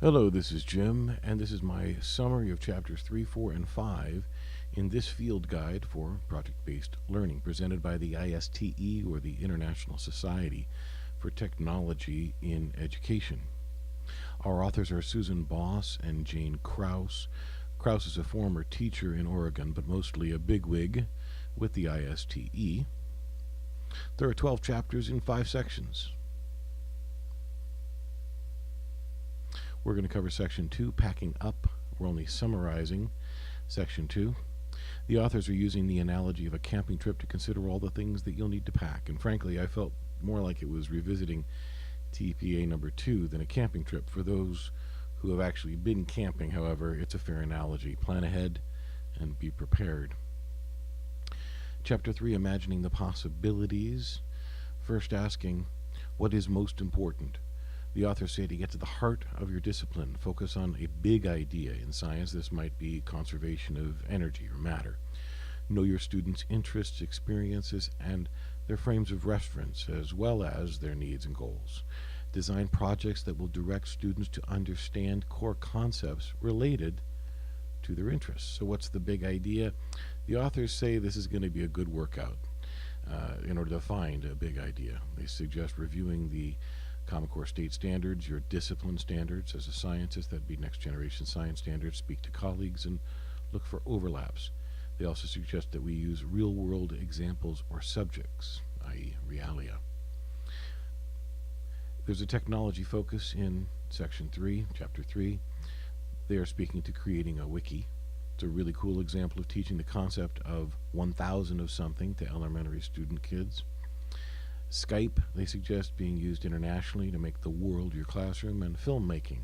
Hello, this is Jim, and this is my summary of chapters 3, 4, and 5 in this field guide for project-based learning presented by the ISTE, or the International Society for Technology in Education. Our authors are Susan Boss and Jane Krause. Krause is a former teacher in Oregon, but mostly a bigwig with the ISTE. There are 12 chapters in 5 sections. We're going to cover Section 2, Packing Up. We're only summarizing Section 2. The authors are using the analogy of a camping trip to consider all the things that you'll need to pack. And frankly, I felt more like it was revisiting TPA number 2 than a camping trip. For those who have actually been camping, however, it's a fair analogy. Plan ahead and be prepared. Chapter 3, Imagining the Possibilities. First asking, what is most important? The authors say to get to the heart of your discipline, focus on a big idea. In science, this might be conservation of energy or matter. Know your students' interests, experiences, and their frames of reference, as well as their needs and goals. Design projects that will direct students to understand core concepts related to their interests. So what's the big idea? The authors say this is going to be a good workout in order to find a big idea. They suggest reviewing the Common Core State Standards, your discipline standards as a scientist, that'd be next generation science standards, speak to colleagues and look for overlaps. They also suggest that we use real world examples or subjects, i.e. realia. There's a technology focus in Section 3, Chapter 3. They are speaking to creating a wiki. It's a really cool example of teaching the concept of 1,000 of something to elementary student kids. Skype, they suggest being used internationally to make the world your classroom, and filmmaking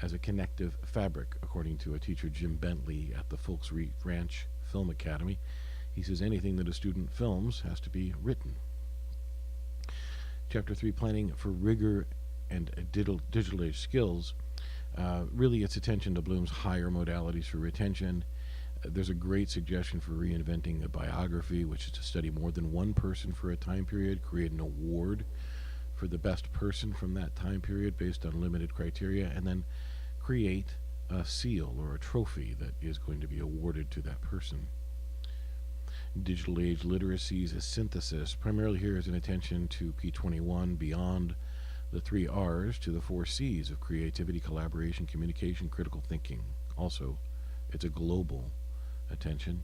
as a connective fabric, according to a teacher, Jim Bentley, at the Folks Ranch Film Academy. He says anything that a student films has to be written. Chapter 3, Planning for Rigor and Digital Age Skills. Really, its attention to Bloom's higher modalities for retention. There's a great suggestion for reinventing a biography, which is to study more than one person for a time period, create an award for the best person from that time period based on limited criteria, and then create a seal or a trophy that is going to be awarded to that person. Digital age literacies, a synthesis. Primarily here is an attention to P21 beyond the 3 R's to the 4 C's of creativity, collaboration, communication, critical thinking. Also, it's a global attention.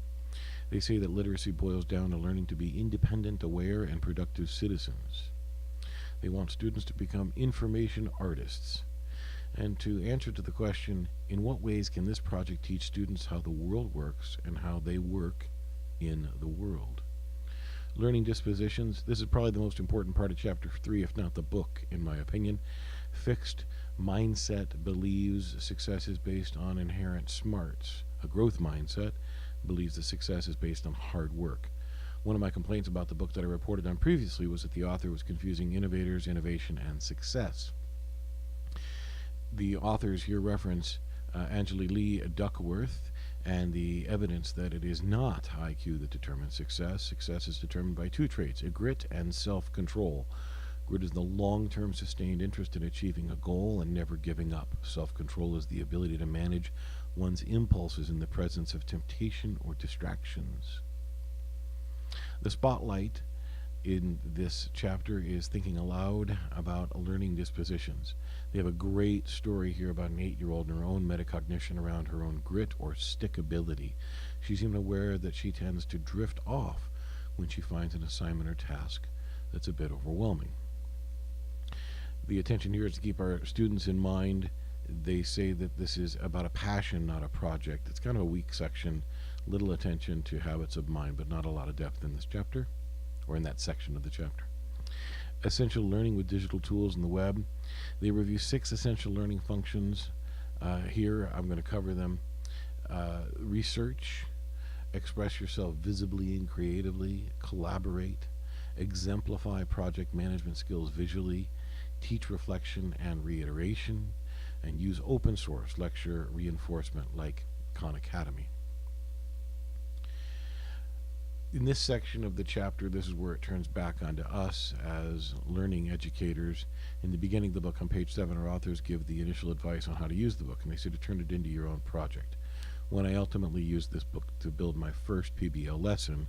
They say that literacy boils down to learning to be independent, aware, and productive citizens. They want students to become information artists. And to answer to the question, in what ways can this project teach students how the world works and how they work in the world? Learning dispositions. This is probably the most important part of Chapter 3, if not the book, in my opinion. Fixed mindset believes success is based on inherent smarts. A growth mindset believes that success is based on hard work. One of my complaints about the book that I reported on previously was that the author was confusing innovators, innovation, and success. The authors here reference Angela Lee Duckworth and the evidence that it is not IQ that determines success. Success is determined by 2 traits, grit and self-control. Grit is the long-term sustained interest in achieving a goal and never giving up. Self-control is the ability to manage one's impulses in the presence of temptation or distractions. The spotlight in this chapter is thinking aloud about learning dispositions. They have a great story here about an 8-year-old and her own metacognition around her own grit or stickability. She's even aware that she tends to drift off when she finds an assignment or task that's a bit overwhelming. The attention here is to keep our students in mind. They say that this is about a passion, not a project. It's kind of a weak section, little attention to habits of mind, but not a lot of depth in this chapter, or in that section of the chapter. Essential learning with digital tools and the web. They review 6 essential learning functions. Here, I'm going to cover them. Research, express yourself visibly and creatively, collaborate, exemplify project management skills visually, teach reflection and reiteration, and use open source lecture reinforcement like Khan Academy. In this section of the chapter, this is where it turns back onto us as learning educators. In the beginning of the book, on page 7, our authors give the initial advice on how to use the book, and they say to turn it into your own project. When I ultimately used this book to build my first PBL lesson,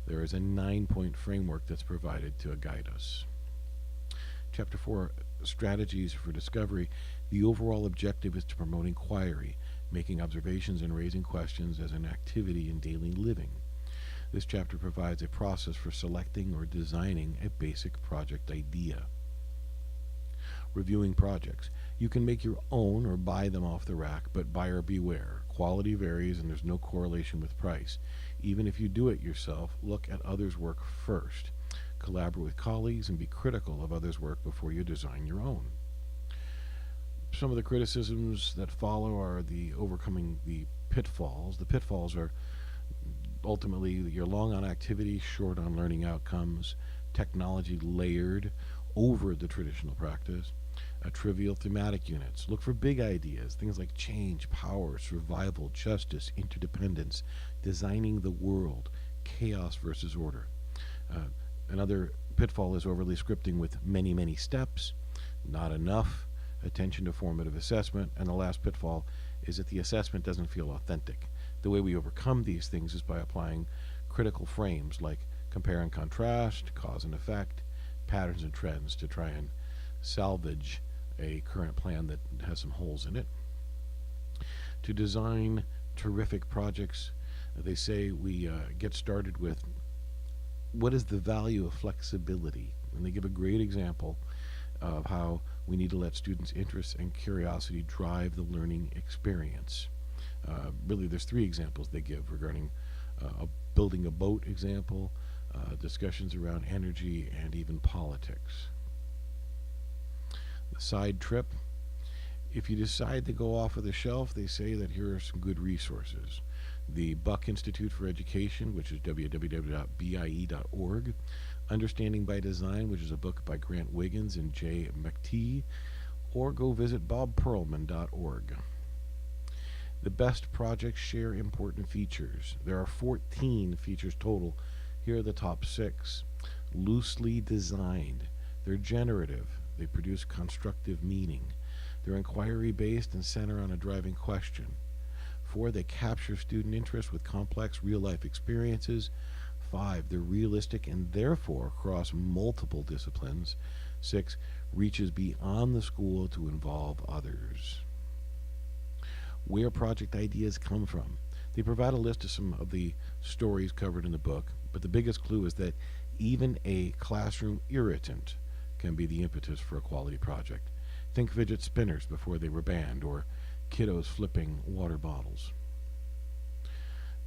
there is a 9-point framework that's provided to guide us. Chapter 4, Strategies for Discovery. The overall objective is to promote inquiry, making observations and raising questions as an activity in daily living. This chapter provides a process for selecting or designing a basic project idea. Reviewing projects. You can make your own or buy them off the rack, but buyer beware. Quality varies and there's no correlation with price. Even if you do it yourself, look at others' work first. Collaborate with colleagues and be critical of others' work before you design your own. Some of the criticisms that follow are the overcoming the pitfalls. The pitfalls are ultimately you're long on activity, short on learning outcomes, technology layered over the traditional practice, trivial thematic units. Look for big ideas, things like change, power, survival, justice, interdependence, designing the world, chaos versus order. Another pitfall is overly scripting with many, many steps, not enough attention to formative assessment, and the last pitfall is that the assessment doesn't feel authentic. The way we overcome these things is by applying critical frames like compare and contrast, cause and effect, patterns and trends to try and salvage a current plan that has some holes in it. To design terrific projects, they say we get started with what is the value of flexibility? And they give a great example of how we need to let students' interests and curiosity drive the learning experience. Really, there's 3 examples they give regarding building a boat example, discussions around energy, and even politics. The side trip. If you decide to go off of the shelf, they say that here are some good resources. The Buck Institute for Education, which is www.bie.org. Understanding by Design, which is a book by Grant Wiggins and Jay McTee. Or go visit bobperlman.org. The best projects share important features. There are 14 features total. Here are the top 6. Loosely designed. They're generative. They produce constructive meaning. They're inquiry-based and center on a driving question. 4, they capture student interest with complex real-life experiences. 5, they're realistic and therefore cross multiple disciplines. 6, reaches beyond the school to involve others. Where project ideas come from. They provide a list of some of the stories covered in the book, but the biggest clue is that even a classroom irritant can be the impetus for a quality project. Think fidget spinners before they were banned, or kiddos flipping water bottles.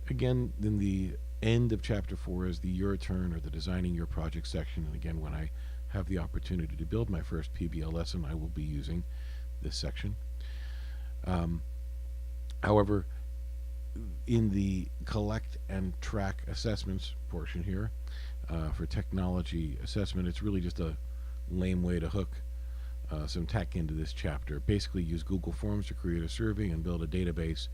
Again, in the end of chapter 4 is the Your Turn or the Designing Your Project section, and again, when I have the opportunity to build my first PBL lesson, I will be using this section. However, in the collect and track assessments portion here, for technology assessment, it's really just a lame way to hook some tech into this chapter. Basically, use Google Forms to create a survey and build a database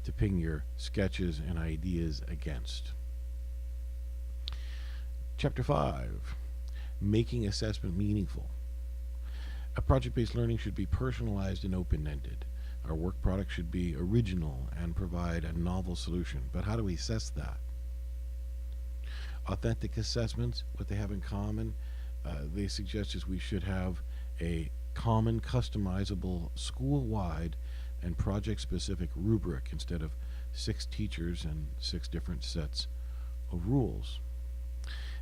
to ping your sketches and ideas against. Chapter 5, Making Assessment Meaningful. A project-based learning should be personalized and open-ended. Our work product should be original and provide a novel solution. But how do we assess that? Authentic assessments, what they have in common, they suggest is we should have a common, customizable, school-wide and project-specific rubric instead of 6 teachers and 6 different sets of rules.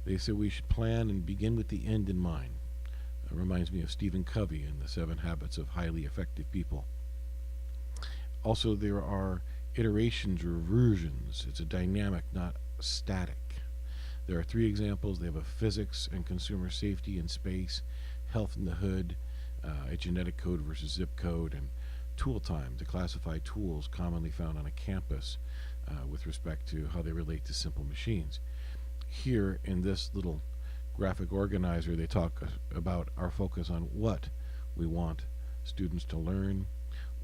They say we should plan and begin with the end in mind. It reminds me of Stephen Covey and the 7 Habits of Highly Effective People. Also, there are iterations or versions. It's a dynamic, not static. There are 3 examples. They have a physics and consumer safety in space, health in the hood, a genetic code versus zip code, and tool time to classify tools commonly found on a campus with respect to how they relate to simple machines. Here in this little graphic organizer, they talk about our focus on what we want students to learn,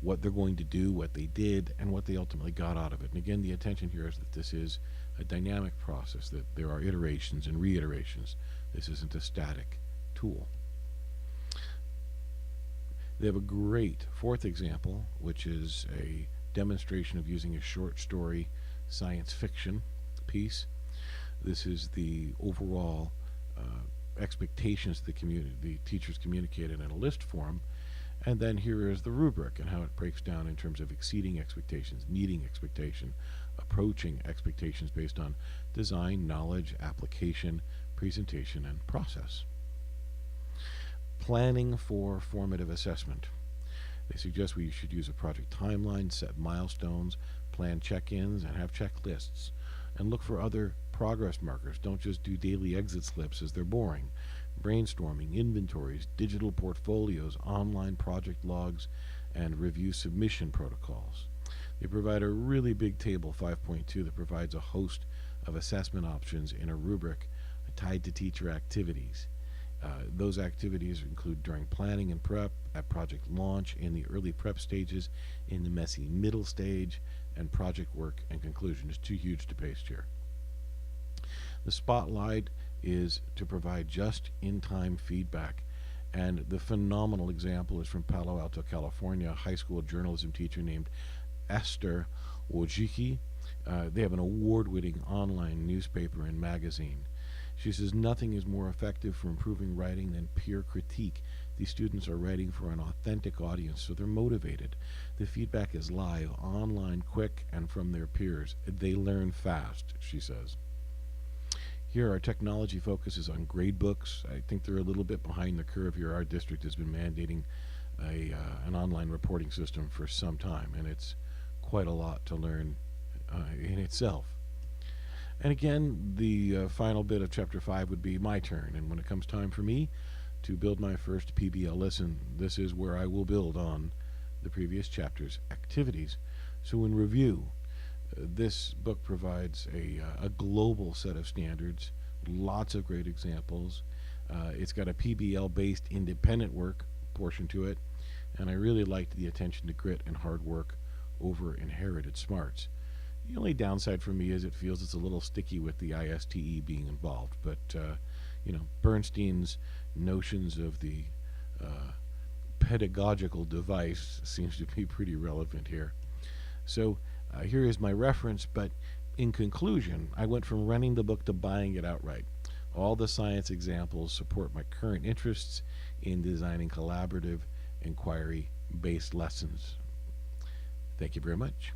what they're going to do, what they did, and what they ultimately got out of it. And again, the attention here is that this is a dynamic process, that there are iterations and reiterations. This isn't a static tool. They have a great fourth example, which is a demonstration of using a short story science fiction piece. This is the overall expectations the teachers communicated in a list form. And then here is the rubric and how it breaks down in terms of exceeding expectations, meeting expectation, approaching expectations based on design, knowledge, application, presentation, and process. Planning for formative assessment. They suggest we should use a project timeline, set milestones, plan check-ins, and have checklists. And look for other progress markers. Don't just do daily exit slips as they're boring. Brainstorming, inventories, digital portfolios, online project logs, and review submission protocols. They provide a really big table, 5.2, that provides a host of assessment options in a rubric tied to teacher activities. Those activities include during planning and prep, at project launch, in the early prep stages, in the messy middle stage, and project work and conclusion. Is too huge to paste here. The spotlight is to provide just-in-time feedback. And the phenomenal example is from Palo Alto, California, a high school journalism teacher named Esther Wojcicki. They have an award-winning online newspaper and magazine. She says nothing is more effective for improving writing than peer critique. These students are writing for an authentic audience, so they're motivated. The feedback is live, online, quick, and from their peers. They learn fast, she says. Here, our technology focuses on grade books. I think they're a little bit behind the curve here. Our district has been mandating an online reporting system for some time, and it's quite a lot to learn in itself. And again, the final bit of Chapter 5 would be my turn. And when it comes time for me to build my first PBL lesson, this is where I will build on the previous chapter's activities. So in review, this book provides a global set of standards, lots of great examples. It's got a PBL-based independent work portion to it, and I really liked the attention to grit and hard work over inherited smarts. The only downside for me is it feels it's a little sticky with the ISTE being involved, but Bernstein's notions of the pedagogical device seems to be pretty relevant here. So here is my reference, but in conclusion, I went from renting the book to buying it outright. All the science examples support my current interests in designing collaborative, inquiry-based lessons. Thank you very much.